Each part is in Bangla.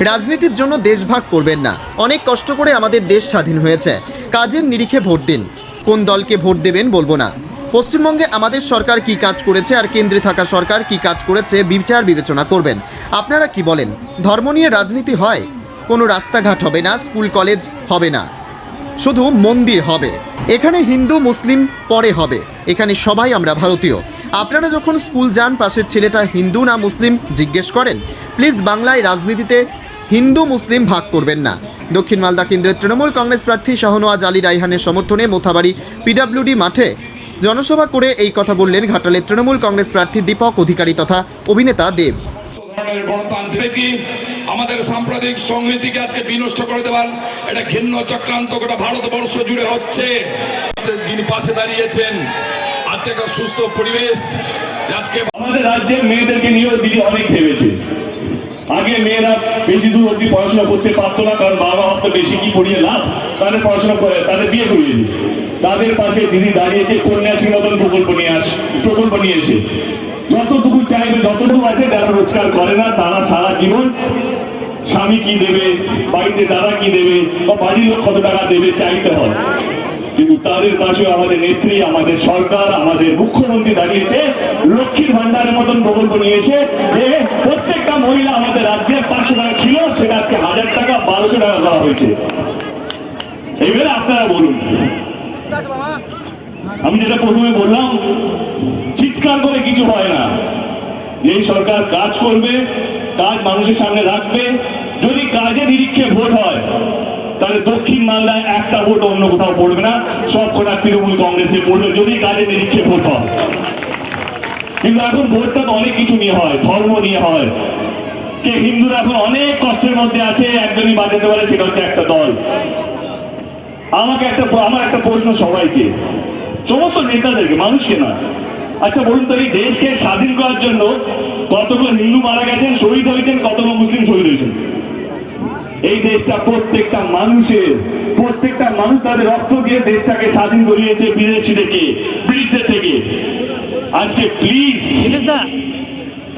রাজনীতির জন্য দেশ ভাগ করবেন না। অনেক কষ্ট করে আমাদের দেশ স্বাধীন হয়েছে। কাজের নিরিখে ভোট দিন। কোন দলকে ভোট দেবেন বলবো না। পশ্চিমবঙ্গে আমাদের সরকার কি কাজ করেছে আর কেন্দ্রে থাকা সরকার কি কাজ করেছে বিচার বিবেচনা করবেন। আপনারা কি বলেন? ধর্ম নিয়ে রাজনীতি হয়? কোনো রাস্তাঘাট হবে না, স্কুল কলেজ হবে না, শুধু মন্দির হবে। এখানে হিন্দু মুসলিম পরে হবে। এখানে সবাই আমরা ভারতীয়। আপনারা যখন স্কুল যান, পাশের ছেলেটা হিন্দু না মুসলিম জিজ্ঞেস করেন? প্লিজ বাংলায় রাজনীতিতে হিন্দু মুসলিম ভাগ করবেন না। দক্ষিণ মালদা কেন্দ্রের তৃণমূল কংগ্রেস প্রার্থী শাহনওয়াজ আলী রায়হানের সমর্থনে মোথাবাড়ি পিডব্লিউডি মাঠে জনসভা করে এই কথা বললেন ঘাটালের তৃণমূল কংগ্রেস প্রার্থী দীপক অধিকারী তথা অভিনেতা দেব। আমাদের সাম্প্রদায়িক সংহতিকে আজকে বিনষ্ট করে দেওয়ার এটা ঘৃণ্য চক্রান্ত গোটা ভারতবর্ষ জুড়ে হচ্ছে। যিনি পাশে দাঁড়িয়েছেন, আজকে একটা সুস্থ পরিবেশ। আজকে আমাদের রাজ্যে মেয়েদেরকে নিয়েও দিদি অনেক ভেবেছে। আগে মেয়েরা বেশি দূর অব্দি পড়াশোনা করতে পারতো না, কারণ বাবা ভাবতো বেশি কি পড়িয়ে লাভ, তাদের পড়াশোনা করে তাদের বিয়ে করিয়ে দিই। তাদের পাশে দিদি দাঁড়িয়েছে কন্যাশ্রী মতন প্রকল্প নিয়ে এসে যতটুকু চাইবে, যতটুকু আছে, যারা রোজগার করে না তারা সারা জীবন স্বামী কি দেবে, বাড়িতে দাদা কি দেবে, বা বাড়ির লোক কত টাকা দেবে চাইতে হয়। কিন্তু তাদের পাশে আমাদের নেত্রী, আমাদের সরকার, আমাদের মুখ্যমন্ত্রী দাঁড়িয়েছে লক্ষ্মীর ভান্ডারের মতন প্রকল্প নিয়েছে যে প্রত্যেকটা মহিলা আমাদের রাজ্যে 500 টাকা ছিল, সেটা আজকে 1000 টাকা 1200 টাকা করা হয়েছে। এইবারে আপনারা বলুন। আমি যেটা প্রথমে বললাম, চিৎকার করে কিছু হয় না। যেই সরকার কাজ করবে, কাজ মানুষের সামনে রাখবে, যদি কাজের নিরীক্ষে ভোট হয় তাহলে দক্ষিণ মালদায় একটা ভোট অন্য কোথাও পড়বে না, সব কটা তৃণমূল কংগ্রেসে পড়বে যদি কাজের নিরীক্ষে ভোট হয়। কিন্তু এখন ভোটটা তো অনেক কিছু নিয়ে হয়, ধর্ম নিয়ে হয়। কে হিন্দুরা এখন অনেক কষ্টের মধ্যে আছে, একজনই বাঁচাতে পারে, সেটা হচ্ছে একটা দল। আমার একটা প্রশ্ন সবাইকে, সমস্ত নেতাদেরকে, মানুষকে না। আচ্ছা বলুন তো, এই দেশকে স্বাধীন করার জন্য কতগুলো হিন্দু মারা গেছেন, শহীদ হয়েছেন, কতগুলো মুসলিম শহীদ হয়েছেন? এই দেশটা প্রত্যেকটা মানুষ তাদের রক্ত দিয়ে দেশটাকে স্বাধীন করিয়েছে বিদেশি থেকে, ব্রিটিশদের থেকে। আজকে প্লিজ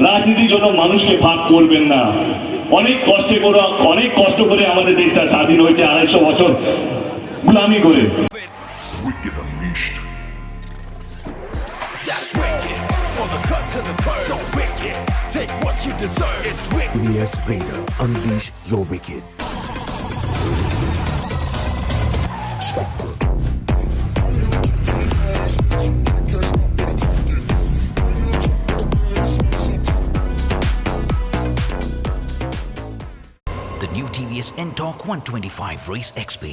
রাজনীতির জন্য মানুষকে ভাগ করবেন না। অনেক কষ্ট করে আমাদের দেশটা স্বাধীন হয়েছে, 250 বছর গোলামি করে। Take what you deserve. It's wicked. TVS Raider. Unleash your wicked. The new TVS N-Torque 125 Race XP.